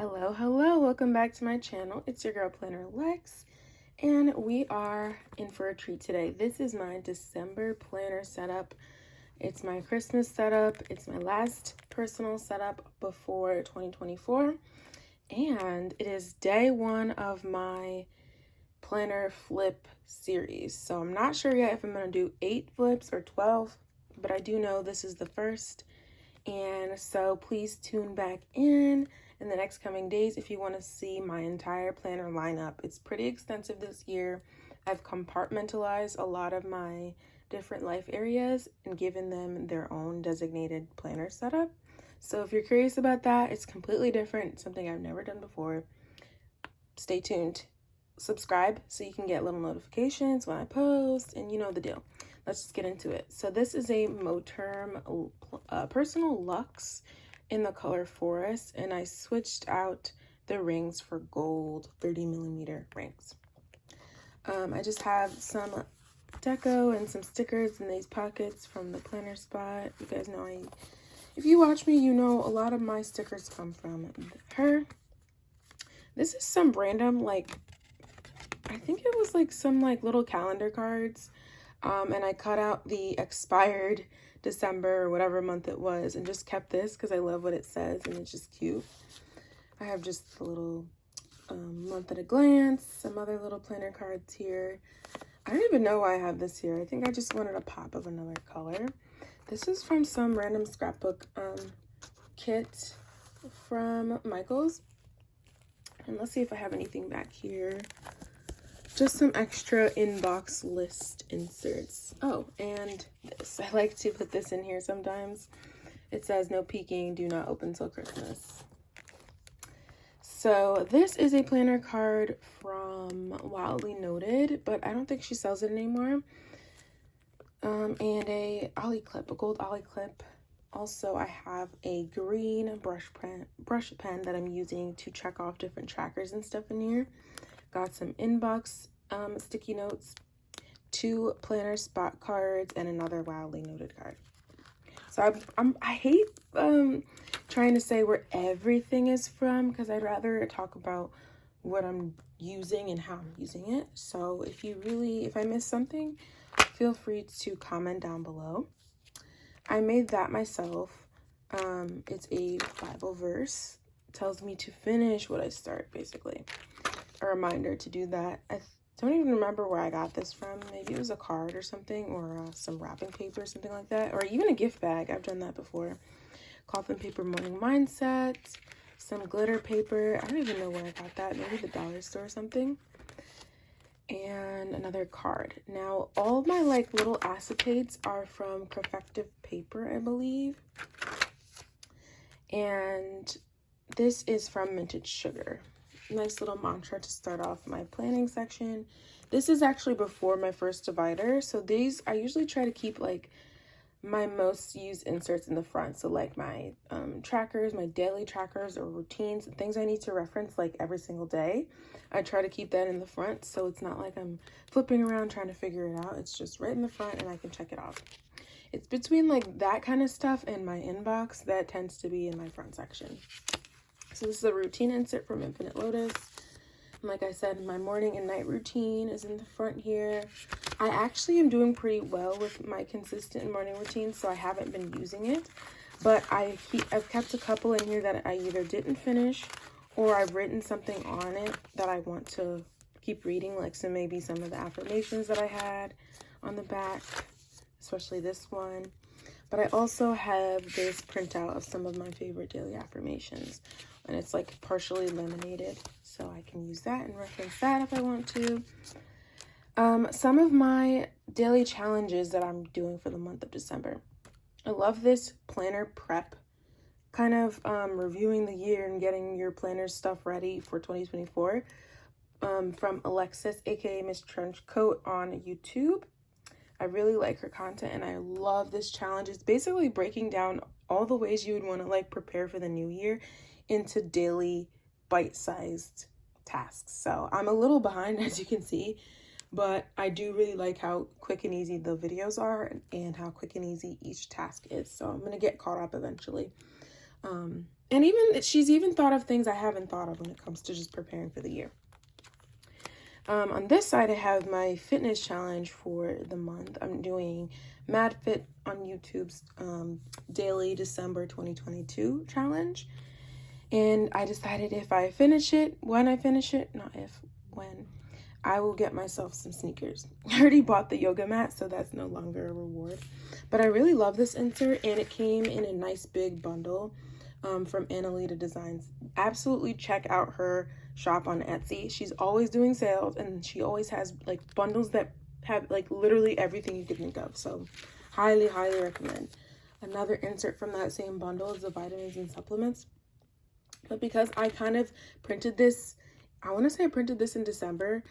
Hello, welcome back to my channel. It's your girl Planner Lex, and we are in for a treat today. This is my December planner setup. It's my Christmas setup. It's my last personal setup before 2024, and it is day one of my planner flip series. So I'm not sure yet if I'm going to do 8 flips or 12, but I do know this is the first. And so please tune back in the next coming days if you want to see my entire planner lineup. It's pretty extensive this year. I've compartmentalized a lot of my different life areas and given them their own designated planner setup. So if you're curious about that, it's completely different, something I've never done before. Stay tuned. Subscribe so you can get little notifications when I post, and you know the deal. Let's just get into it. So this is a MoTerm Personal Luxe in the color Forest, and I switched out the rings for gold 30mm rings. I just have some deco and some stickers in these pockets from the planner spot. You guys know, if you watch me, you know a lot of my stickers come from her. This is some random, like, I think it was like some like little calendar cards. And I cut out the expired December or whatever month it was and just kept this because I love what it says and it's just cute. I have just a little month at a glance, some other little planner cards here. I don't even know why I have this here. I think I just wanted a pop of another color. This is from some random scrapbook kit from Michael's. And let's see if I have anything back here. Just some extra inbox list inserts. Oh, and this. I like to put this in here sometimes. It says, no peeking, do not open till Christmas. So this is a planner card from Wildly Noted, but I don't think she sells it anymore. And a ollie clip, a gold ollie clip. Also, I have a green brush pen that I'm using to check off different trackers and stuff in here. Got some inbox sticky notes, 2 planner spot cards, and another Wildly Noted card. So I hate trying to say where everything is from because I'd rather talk about what I'm using and how I'm using it. So if I miss something, feel free to comment down below. I made that myself. It's a Bible verse. It tells me to finish what I start, basically. A reminder to do that. I don't even remember where I got this from. Maybe it was a card or something, or some wrapping paper or something like that, or even a gift bag. I've done that before. Coffin paper morning mindset, some glitter paper. I don't even know where I got that. Maybe the dollar store or something. And another card. Now, all of my like little acetates are from Creffective Paper, I believe. And this is from MintedSugar. Nice little mantra to start off my planning section. This is actually before my first divider, so these I usually try to keep like my most used inserts in the front, so like my trackers, my daily trackers or routines, things I need to reference like every single day. I try to keep that in the front so it's not like I'm flipping around trying to figure it out. It's just right in the front and I can check it off. It's between like that kind of stuff and my inbox that tends to be in my front section. So this is a routine insert from Infinite Lotus. And like I said, my morning and night routine is in the front here. I actually am doing pretty well with my consistent morning routine, so I haven't been using it. But I've kept a couple in here that I either didn't finish or I've written something on it that I want to keep reading, like maybe some of the affirmations that I had on the back, especially this one. But I also have this printout of some of my favorite daily affirmations. And it's like partially laminated, so I can use that and reference that if I want to. Some of my daily challenges that I'm doing for the month of December. I love this planner prep, kind of reviewing the year and getting your planner stuff ready for 2024 from Alexis, aka Miss Trenchcoat on YouTube. I really like her content and I love this challenge. It's basically breaking down all the ways you would want to like prepare for the new year into daily bite-sized tasks. So I'm a little behind, as you can see, but I do really like how quick and easy the videos are and how quick and easy each task is. So I'm gonna get caught up eventually. And even she's even thought of things I haven't thought of when it comes to just preparing for the year. On this side, I have my fitness challenge for the month. I'm doing Mad Fit on YouTube's daily December 2022 challenge. And I decided if I finish it, when I finish it, not if, when, I will get myself some sneakers. I already bought the yoga mat, so that's no longer a reward. But I really love this insert, and it came in a nice big bundle from Analida Designs. Absolutely check out her shop on Etsy. She's always doing sales, and she always has like bundles that have like literally everything you could think of. So highly, highly recommend. Another insert from that same bundle is the vitamins and supplements. But because I kind of printed this, I want to say I printed this in December,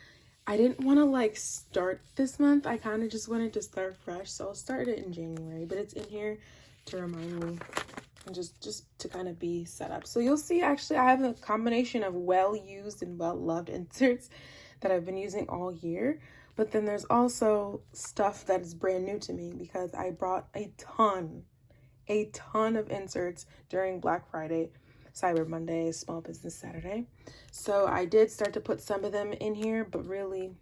I didn't want to like start this month. I kind of just wanted to start fresh. So I'll start it in January, but it's in here to remind me and just to kind of be set up. So you'll see, actually, I have a combination of well-used and well-loved inserts that I've been using all year. But then there's also stuff that is brand new to me because I brought a ton of inserts during Black Friday, Cyber Monday, Small Business Saturday. So I did start to put some of them in here, but really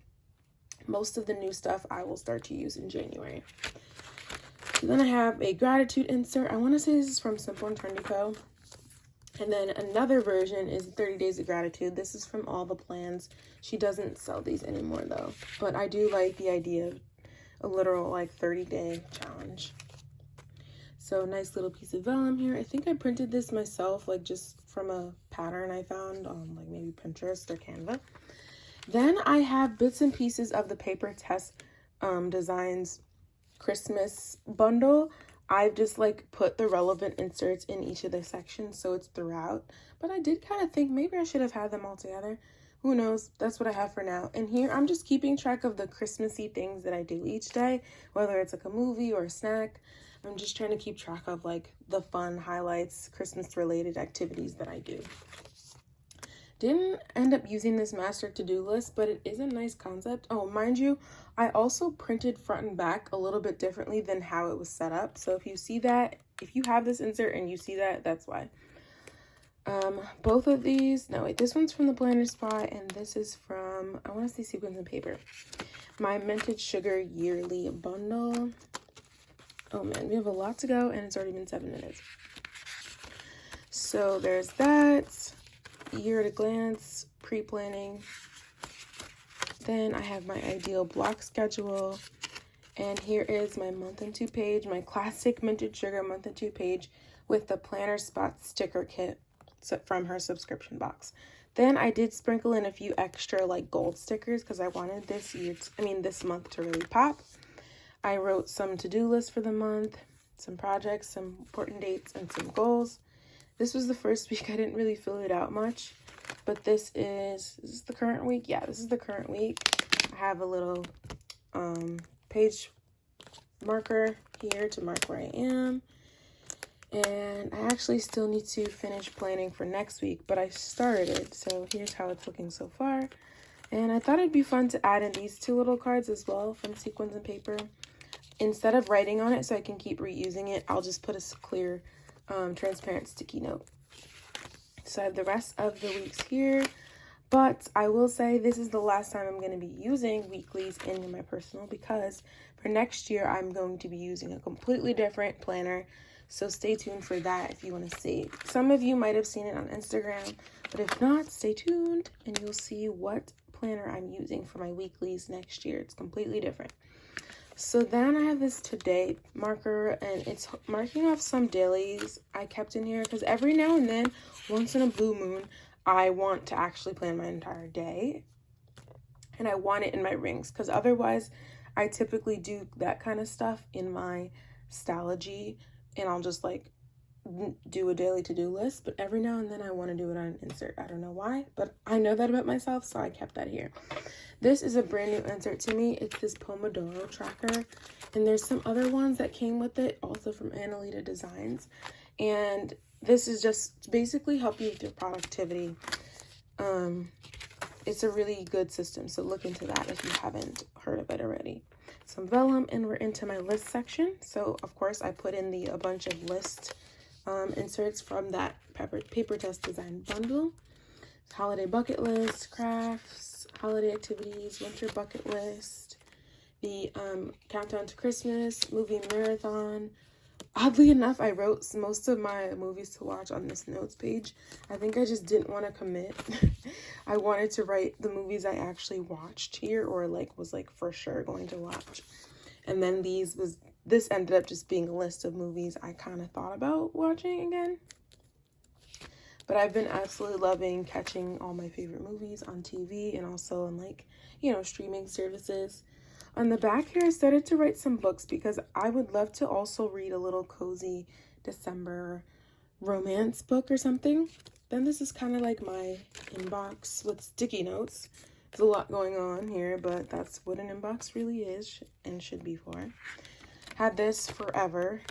most of the new stuff I will start to use in January. So then I have a gratitude insert. I want to say this is from Simple and Trendy Co. And then another version is 30 Days of Gratitude. This is from All the Plans. She doesn't sell these anymore though. But I do like the idea of a literal like 30-day challenge. So nice little piece of vellum here. I think I printed this myself, like just from a pattern I found on like maybe Pinterest or Canva. Then I have bits and pieces of the PaperTess Designs Christmas bundle. I've just like put the relevant inserts in each of the sections so it's throughout. But I did kind of think maybe I should have had them all together. Who knows? That's what I have for now. And here I'm just keeping track of the Christmassy things that I do each day, whether it's like a movie or a snack. I'm just trying to keep track of like the fun highlights, Christmas related activities that I do. Didn't end up using this master to-do list, but it is a nice concept. Oh, mind you, I also printed front and back a little bit differently than how it was set up. So if you see that, if you have this insert and you see that, that's why. Both of these, no wait, this one's from the Planner Spot and this is from, I want to say Sequins Paper. My MintedSugar yearly bundle. Oh man, we have a lot to go and it's already been 7 minutes. So there's that. Year at a glance, pre-planning. Then I have my ideal block schedule. And here is my month and 2 page, my classic MintedSugar month and 2 page with the Planner Spot sticker kit from her subscription box. Then I did sprinkle in a few extra like gold stickers because I wanted this month to really pop. I wrote some to-do lists for the month, some projects, some important dates, and some goals. This was the first week. I didn't really fill it out much, but is this the current week? Yeah, this is the current week. I have a little page marker here to mark where I am. And I actually still need to finish planning for next week, but I started. So here's how it's looking so far. And I thought it'd be fun to add in these 2 little cards as well from Sequins and Paper. Instead of writing on it so I can keep reusing it, I'll just put a clear transparent sticky note. So I have the rest of the weeks here, but I will say this is the last time I'm going to be using weeklies in my personal because for next year I'm going to be using a completely different planner. So stay tuned for that if you want to see. Some of you might have seen it on Instagram, but if not, stay tuned and you'll see what planner I'm using for my weeklies next year. It's completely different. So then I have this today marker and it's marking off some dailies I kept in here because every now and then, once in a blue moon, I want to actually plan my entire day and I want it in my rings because otherwise I typically do that kind of stuff in my Stalogy and I'll just like do a daily to-do list, but every now and then I want to do it on an insert. I don't know why, but I know that about myself, so I kept that here. This is a brand new insert to me. It's this Pomodoro tracker, and there's some other ones that came with it, also from Analida Designs, and this is just basically help you with your productivity. It's a really good system, so look into that if you haven't heard of it already. Some vellum, and we're into my list section. So of course I put in a bunch of list inserts from that PaperTess design bundle. Holiday bucket list, crafts, holiday activities, winter bucket list, the countdown to Christmas, movie marathon. Oddly enough, I wrote most of my movies to watch on this notes page. I think I just didn't want to commit. I wanted to write the movies I actually watched here, or like was like for sure going to watch. And then this ended up just being a list of movies I kind of thought about watching again. But I've been absolutely loving catching all my favorite movies on TV and also on like, you know, streaming services. On the back here, I started to write some books because I would love to also read a little cozy December romance book or something. Then this is kind of like my inbox with sticky notes. There's a lot going on here, but that's what an inbox really is and should be for. Had this forever.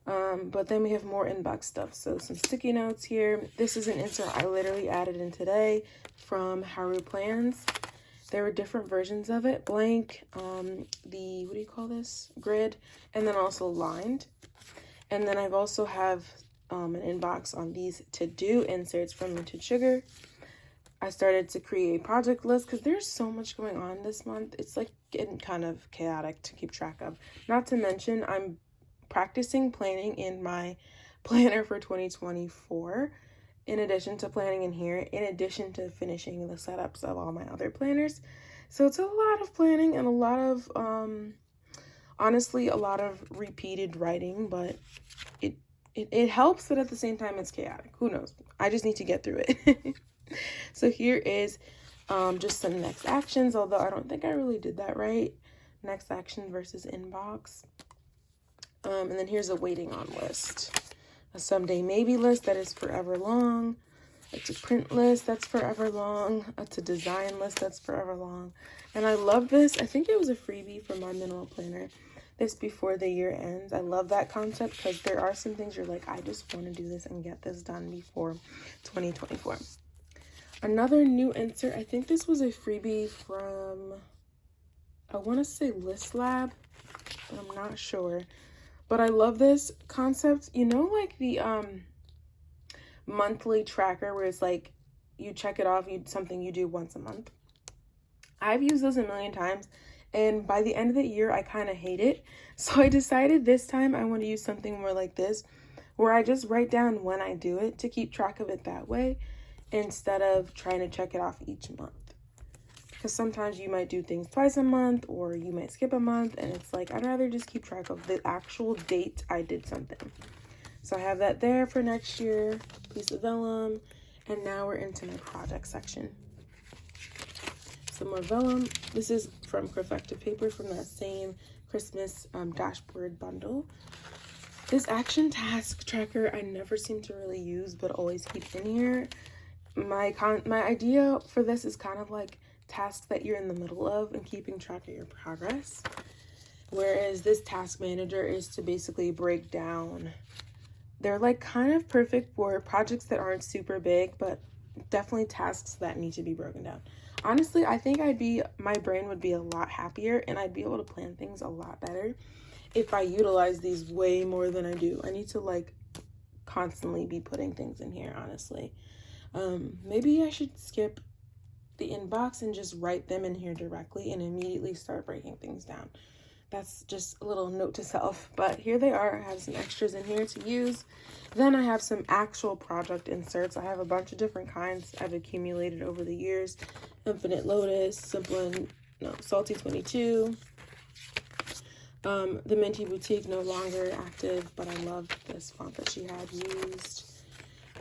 But then we have more inbox stuff. So some sticky notes here. This is an insert I literally added in today from HarooPlans. There were different versions of it. Blank, the, what do you call this? Grid, and then also lined. And then I've also have an inbox on these to-do inserts from MintedSugar. I started to create a project list because there's so much going on this month. It's like getting kind of chaotic to keep track of. Not to mention, I'm practicing planning in my planner for 2024. In addition to planning in here, in addition to finishing the setups of all my other planners. So it's a lot of planning and a lot of, honestly, a lot of repeated writing, but it helps, but at the same time, it's chaotic. Who knows? I just need to get through it. So here is just some next actions, although I don't think I really did that right. Next action versus inbox. And then here's a waiting on list. A someday maybe list that is forever long. A to print list that's forever long. A to design list that's forever long. And I love this. I think it was a freebie from MyMinimalPlanner. This before the year ends. I love that concept because there are some things you're like, I just want to do this and get this done before 2024. Another new insert. I think this was a freebie from, I want to say List Lab, but I'm not sure. But I love this concept. You know, like the monthly tracker where it's like you check it off, something you do once a month. I've used those a million times, and by the end of the year, I kind of hate it. So I decided this time I want to use something more like this, where I just write down when I do it to keep track of it that way, instead of trying to check it off each month. Because sometimes you might do things twice a month, or you might skip a month, and it's like, I'd rather just keep track of the actual date I did something. So I have that there for next year, piece of vellum, and now we're into my project section. Some more vellum. This is from Creffective Paper from that same Christmas dashboard bundle. This action task tracker I never seem to really use, but always keep in here. My idea for this is kind of like tasks that you're in the middle of and keeping track of your progress, whereas this task manager is to basically break down. They're like kind of perfect for projects that aren't super big, but definitely tasks that need to be broken down. Honestly, I think my brain would be a lot happier and I'd be able to plan things a lot better if I utilize these way more than I do. I need to like constantly be putting things in here, honestly. Maybe I should skip the inbox and just write them in here directly and immediately start breaking things down. That's just a little note to self, but here they are. I have some extras in here to use. Then I have some actual project inserts. I have a bunch of different kinds I've accumulated over the years. Infinite Lotus, SaltyTwentyTwo. The Minty Boutique, no longer active, but I love this font that she had used.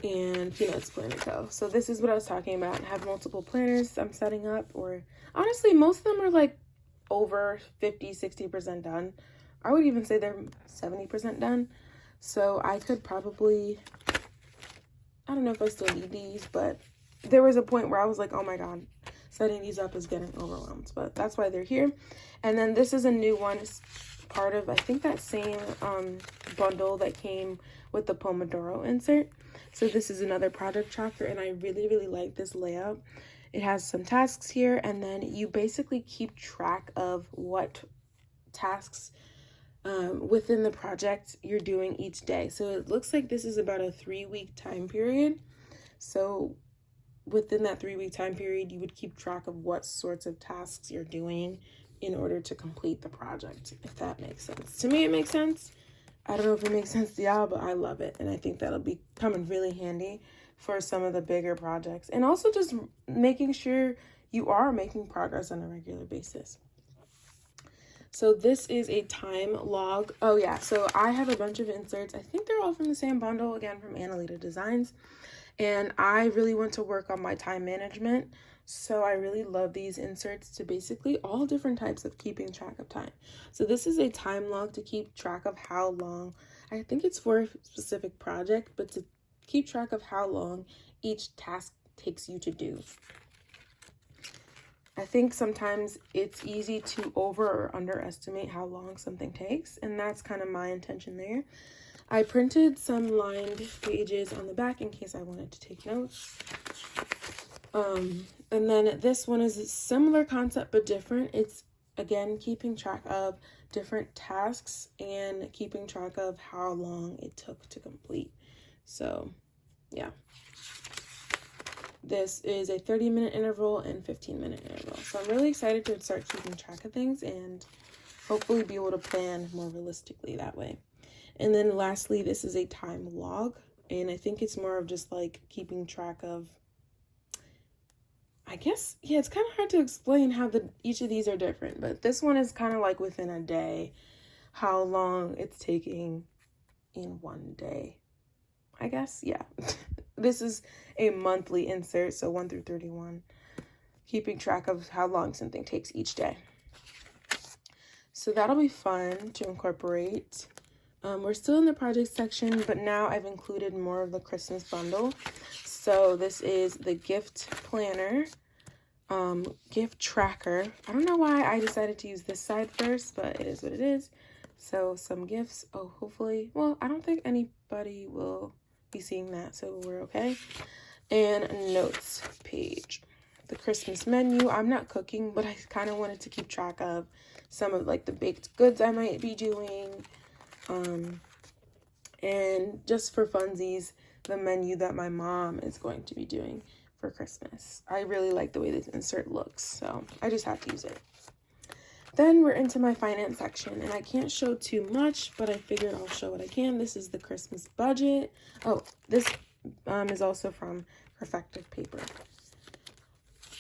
And Peanuts Planner Co. So this is what I was talking about. I have multiple planners I'm setting up, or honestly, most of them are like over 50-60% done. I would even say they're 70% done. So I could probably, I don't know if I still need these, but there was a point where I was like, oh my god, setting these up is getting overwhelmed, but that's why they're here. And then this is a new one. It's part of, I think, that same bundle that came with the Pomodoro insert. So this is another project tracker, and I really like this layout. It has some tasks here, and then you basically keep track of what tasks within the project you're doing each day. So it looks like this is about a 3-week time period. So within that 3-week time period, you would keep track of what sorts of tasks you're doing in order to complete the project, if that makes sense. To me, it makes sense. I don't know if it makes sense to y'all, but I love it. And I think that'll be coming really handy for some of the bigger projects. And also just making sure you are making progress on a regular basis. So this is a time log. Oh yeah, so I have a bunch of inserts. I think they're all from the same bundle, again, from Analida Designs. And I really want to work on my time management. So I really love these inserts to basically all different types of keeping track of time. So this is a time log to keep track of how long, I think it's for a specific project, but to keep track of how long each task takes you to do. I think sometimes it's easy to over or underestimate how long something takes, and that's kind of my intention there. I printed some lined pages on the back in case I wanted to take notes. And then this one is a similar concept but different. It's, again, keeping track of different tasks and keeping track of how long it took to complete. So, yeah. This is a 30-minute interval and 15-minute interval. So I'm really excited to start keeping track of things and hopefully be able to plan more realistically that way. And then lastly, this is a time log. And I think it's more of just like keeping track of, I guess, yeah, it's kind of hard to explain how each of these are different. But this one is kind of like within a day, how long it's taking in one day, I guess, yeah. This is a monthly insert, so 1 through 31, keeping track of how long something takes each day. So that'll be fun to incorporate. We're still in the project section, but now I've included more of the Christmas bundle. So this is the gift planner, gift tracker. I don't know why I decided to use this side first, but it is what it is. So some gifts. Oh, hopefully, well, I don't think anybody will be seeing that, so we're okay. And a notes page. The Christmas menu. I'm not cooking, but I kind of wanted to keep track of some of like the baked goods I might be doing. And just for funsies, the menu that my mom is going to be doing for Christmas. I really like the way this insert looks, so I just had to use it. Then we're into my finance section, and I can't show too much, but I figured I'll show what I can. This is the Christmas budget. Oh, this is also from Creffective Paper.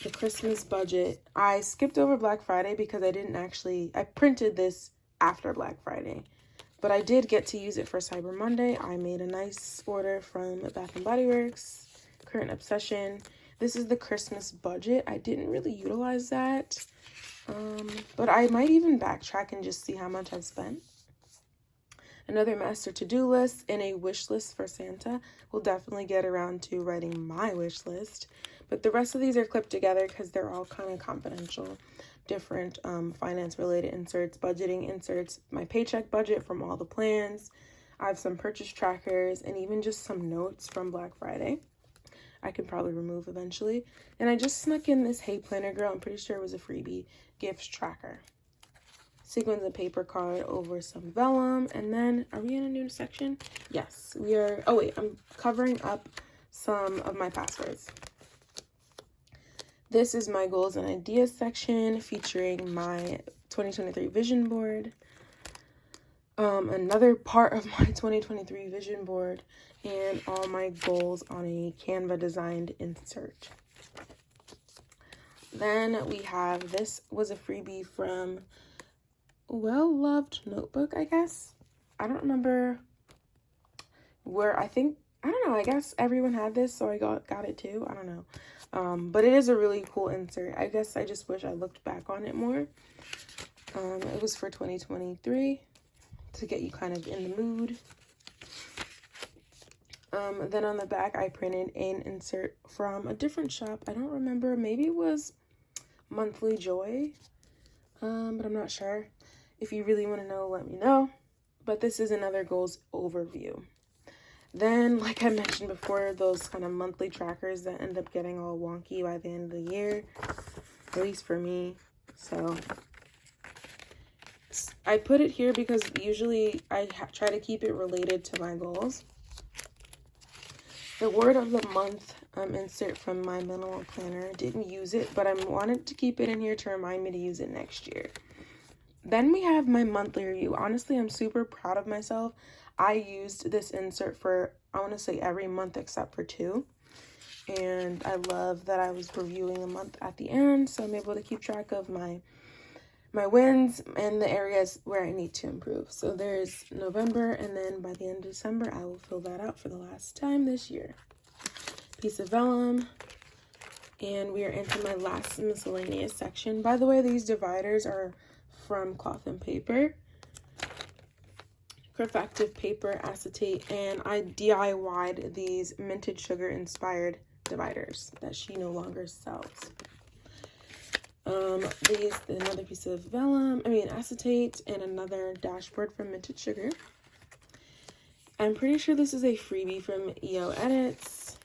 The Christmas budget. I skipped over Black Friday because I printed this after Black Friday, but I did get to use it for Cyber Monday. I made a nice order from Bath & Body Works, Current Obsession. This is the Christmas budget. I didn't really utilize that. But I might even backtrack and just see how much I've spent. Another master to-do list and a wish list for Santa. We'll definitely get around to writing my wish list. But the rest of these are clipped together because they're all kind of confidential. Different finance-related inserts, budgeting inserts, my paycheck budget from all the plans. I have some purchase trackers and even just some notes from Black Friday. I could probably remove eventually. And I just snuck in this Hey Planner Girl, I'm pretty sure it was a freebie, gifts tracker. Sequins and paper card over some vellum. And then, are we in a new section? Yes, we are. Oh wait, I'm covering up some of my passwords. This is my goals and ideas section featuring my 2023 vision board. Another part of my 2023 vision board and all my goals on a Canva designed insert. Then we have, this was a freebie from Well Loved Notebook, I guess. I don't remember where, I don't know, I guess everyone had this, so I got it too. I don't know. But it is a really cool insert. I guess I just wish I looked back on it more. It was for 2023 to get you kind of in the mood. Then on the back, I printed an insert from a different shop. I don't remember. Maybe it was MonthlyJoy, but I'm not sure. If you really want to know, let me know. But this is another goals overview. Then, like I mentioned before, those kind of monthly trackers that end up getting all wonky by the end of the year, at least for me. So I put it here because usually I try to keep it related to my goals. The word of the month insert from my minimal planner. Didn't use it, but I wanted to keep it in here to remind me to use it next year. Then we have my monthly review. Honestly, I'm super proud of myself. I used this insert for, I want to say, every month except for 2. And I love that I was reviewing a month at the end, so I'm able to keep track of my wins and the areas where I need to improve. So there's November, and then by the end of December, I will fill that out for the last time this year. Piece of vellum, and we are into my last miscellaneous section. By the way, these dividers are from Cloth and Paper, Creffective Paper, acetate, and I DIY'd these MintedSugar inspired dividers that she no longer sells. Another piece of vellum, acetate, and another dashboard from MintedSugar. I'm pretty sure this is a freebie from EoEDITS.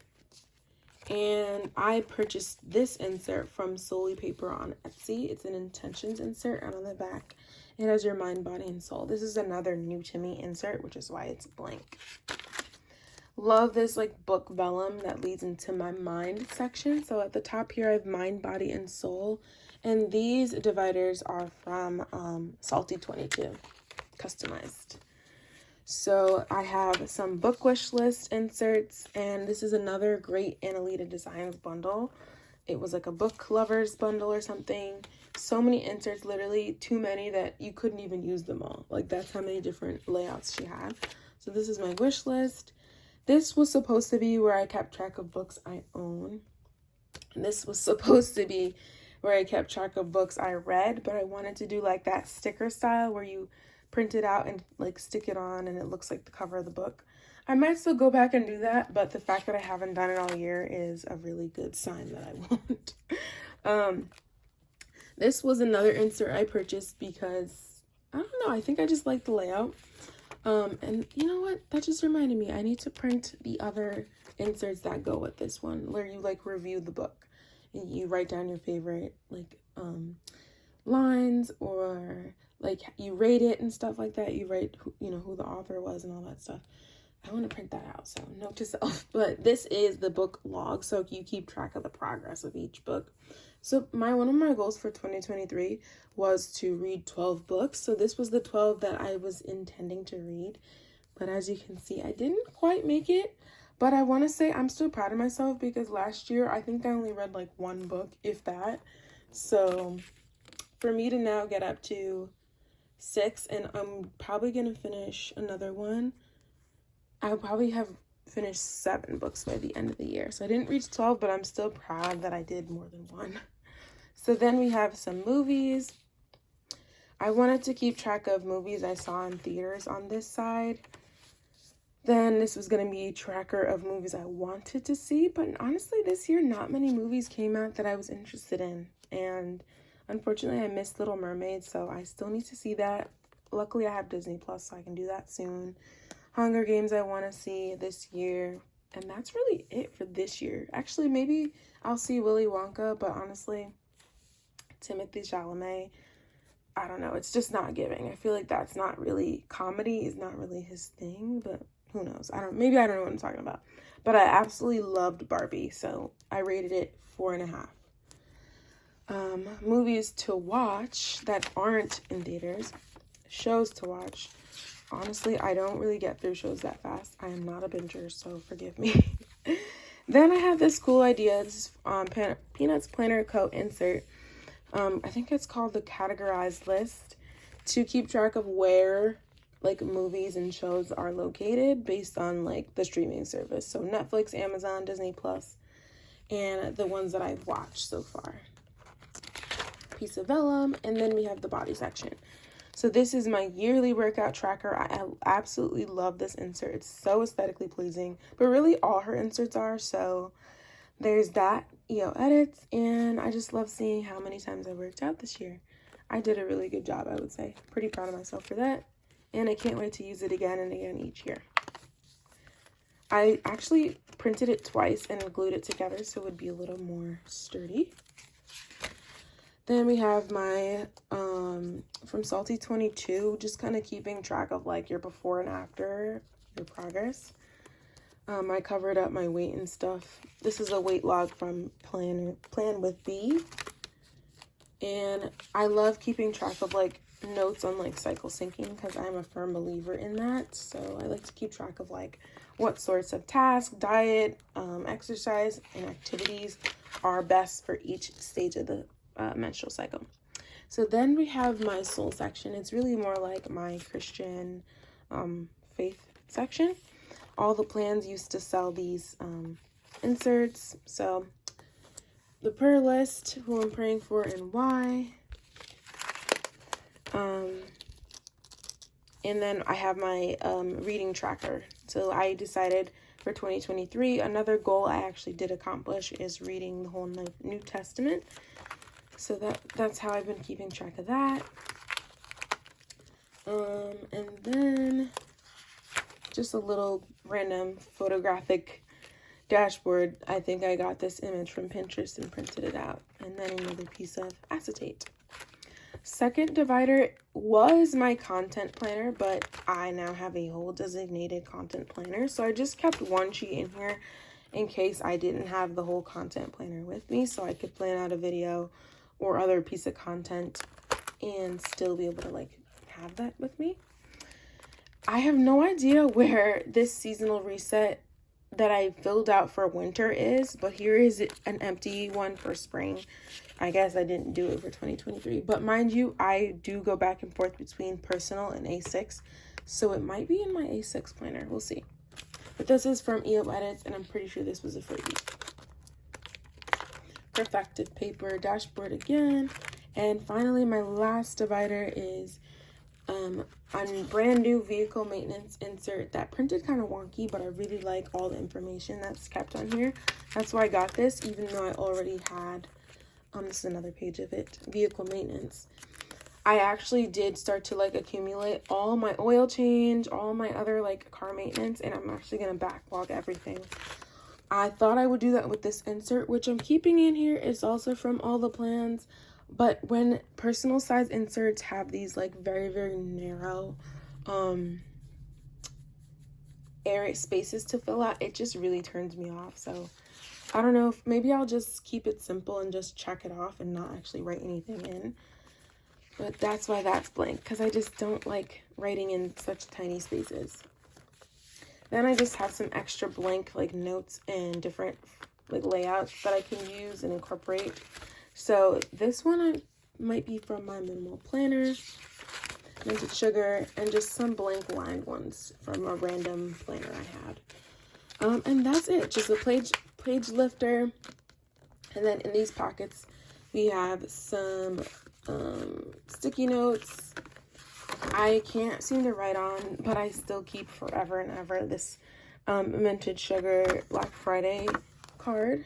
And I purchased this insert from Solely Paper on Etsy. It's an intentions insert, and on the back it has your mind, body, and soul. This is another new to me insert, which is why it's blank. Love this like book vellum that leads into my mind section. So at the top here I have mind, body, and soul. And these dividers are from SaltyTwentyTwo, customized. So I have some book wish list inserts, and this is another great Analida Designs bundle. It was like a book lovers bundle or something. So many inserts, literally too many that you couldn't even use them all. Like that's how many different layouts she had. So this is my wish list. This was supposed to be where I kept track of books I own. And this was supposed to be where I kept track of books I read, but I wanted to do like that sticker style where you print it out and like stick it on and it looks like the cover of the book. I might still go back and do that, but the fact that I haven't done it all year is a really good sign that I won't. This was another insert I purchased because, I don't know, I think I just like the layout. And you know what? That just reminded me, I need to print the other inserts that go with this one, where you like review the book and you write down your favorite like lines, or like you rate it and stuff like that. You write who the author was and all that stuff. I want to print that out, so note to self. But this is the book log, so you keep track of the progress of each book. So one of my goals for 2023 was to read 12 books. So this was the 12 that I was intending to read. But as you can see, I didn't quite make it. But I want to say I'm still proud of myself because last year I think I only read like 1 book, if that. So for me to now get up to 6, and I'm probably going to finish another one, I'll probably have finished 7 books by the end of the year. So I didn't reach 12, but I'm still proud that I did more than 1. So then we have some movies. I wanted to keep track of movies I saw in theaters on this side. Then this was going to be a tracker of movies I wanted to see. But honestly, this year, not many movies came out that I was interested in. And unfortunately, I missed Little Mermaid, so I still need to see that. Luckily, I have Disney Plus, so I can do that soon. Hunger Games I want to see this year. And that's really it for this year. Actually, maybe I'll see Willy Wonka, but honestly, Timothy Chalamet, I don't know. It's just not giving. I feel like that's not really, comedy is not really his thing, but who knows? Maybe I don't know what I'm talking about. But I absolutely loved Barbie, so I rated it 4.5. Movies to watch that aren't in theaters, shows to watch. Honestly, I don't really get through shows that fast. I am not a binger, so forgive me. Then I have this cool idea. This is Peanuts Planner Co insert. I think it's called the categorized list, to keep track of where like movies and shows are located based on like the streaming service. So Netflix, Amazon, Disney Plus, and the ones that I've watched so far. Piece of vellum, and then we have the body section. So this is my yearly workout tracker. I absolutely love this insert. It's so aesthetically pleasing, but really all her inserts are. So there's that, EoEDITS, and I just love seeing how many times I worked out this year. I did a really good job, I would say. Pretty proud of myself for that, and I can't wait to use it again and again each year. I actually printed it twice and glued it together so it would be a little more sturdy. Then we have my, from SaltyTwentyTwo, just kind of keeping track of like your before and after, your progress. I covered up my weight and stuff. This is a weight log from PlanwithBee. And I love keeping track of like notes on like cycle syncing because I'm a firm believer in that. So I like to keep track of like what sorts of tasks, diet, exercise, and activities are best for each stage of the menstrual cycle. So then we have my soul section. It's really more like my Christian faith section. All the plans used to sell these inserts. So the prayer list, who I'm praying for and why. And then I have my reading tracker. So I decided for 2023, another goal I actually did accomplish is reading the whole New Testament. So that's how I've been keeping track of that. And then just a little random photographic dashboard. I think I got this image from Pinterest and printed it out. And then another piece of acetate. Second divider was my content planner, but I now have a whole designated content planner. So I just kept one sheet in here in case I didn't have the whole content planner with me, so I could plan out a video or other piece of content and still be able to like have that with me. I have no idea where this seasonal reset that I filled out for winter is, but here is an empty one for spring. I guess I didn't do it for 2023, but mind you, I do go back and forth between personal and A6, so it might be in my A6 planner. We'll see. But this is from EoEDITS, and I'm pretty sure this was a freebie. Creffective Paper dashboard again. And finally, my last divider is a brand new vehicle maintenance insert that printed kind of wonky, but I really like all the information that's kept on here. That's why I got this, even though I already had, this is another page of it, vehicle maintenance. I actually did start to like accumulate all my oil change, all my other like car maintenance, and I'm actually going to backlog everything. I thought I would do that with this insert, which I'm keeping in here. It's also from all the plans. But when personal size inserts have these like very, very narrow area spaces to fill out, it just really turns me off. So I don't know, if maybe I'll just keep it simple and just check it off and not actually write anything in. But that's why that's blank, because I just don't like writing in such tiny spaces. Then I just have some extra blank like notes and different like layouts that I can use and incorporate. So this one might be from my minimal planner, MintedSugar, and just some blank lined ones from a random planner I had. And that's it, just a page lifter. And then in these pockets, we have some sticky notes. I can't seem to write on, but I still keep forever and ever this MintedSugar Black Friday card.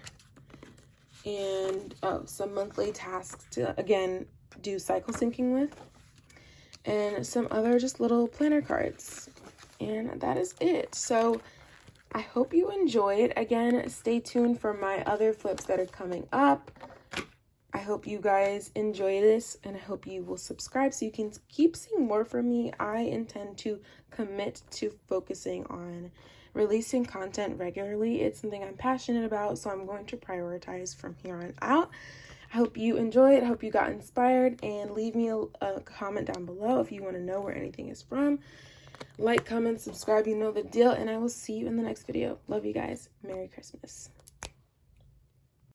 And some monthly tasks to, again, do cycle syncing with. And some other just little planner cards. And that is it. So I hope you enjoyed. Again, stay tuned for my other flips that are coming up. I hope you guys enjoy this, and I hope you will subscribe so you can keep seeing more from me. I intend to commit to focusing on releasing content regularly. It's something I'm passionate about, so I'm going to prioritize from here on out. I hope you enjoyed. I hope you got inspired, and leave me a comment down below if you want to know where anything is from. Like, comment, subscribe, you know the deal, and I will see you in the next video. Love you guys. Merry Christmas.